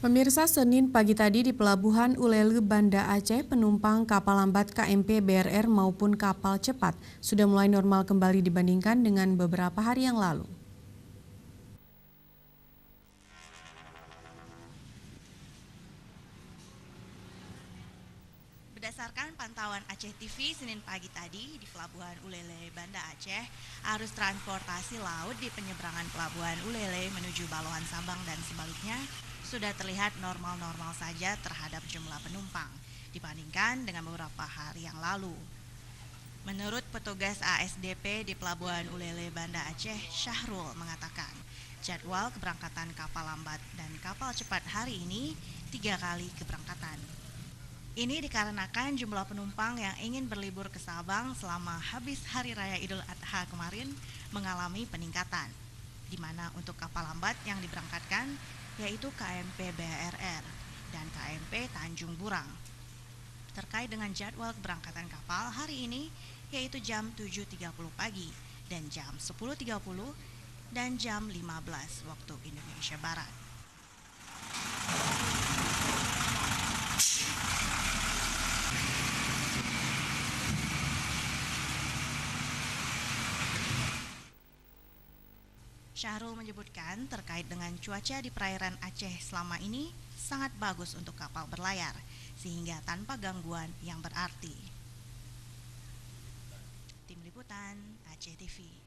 Pemirsa, Senin pagi tadi di Pelabuhan Ulele, Banda Aceh, penumpang kapal lambat KMP BRR maupun kapal cepat sudah mulai normal kembali dibandingkan dengan beberapa hari yang lalu. Berdasarkan pantauan Aceh TV Senin pagi tadi di Pelabuhan Ulele, Banda Aceh, arus transportasi laut di penyeberangan Pelabuhan Ulele menuju Balohan Sabang dan sebaliknya sudah terlihat normal-normal saja terhadap jumlah penumpang dibandingkan dengan beberapa hari yang lalu. Menurut petugas ASDP di Pelabuhan Ulele, Banda Aceh, Syahrul mengatakan, jadwal keberangkatan kapal lambat dan kapal cepat hari ini 3 kali keberangkatan. Ini dikarenakan jumlah penumpang yang ingin berlibur ke Sabang selama habis Hari Raya Idul Adha kemarin mengalami peningkatan, di mana untuk kapal lambat yang diberangkatkan yaitu KMP BRR dan KMP Tanjung Burang. Terkait dengan jadwal keberangkatan kapal hari ini yaitu jam 7.30 pagi dan jam 10.30 dan jam 15 waktu Indonesia Barat. Syahrul menyebutkan terkait dengan cuaca di perairan Aceh selama ini sangat bagus untuk kapal berlayar, sehingga tanpa gangguan yang berarti. Tim Liputan Aceh TV.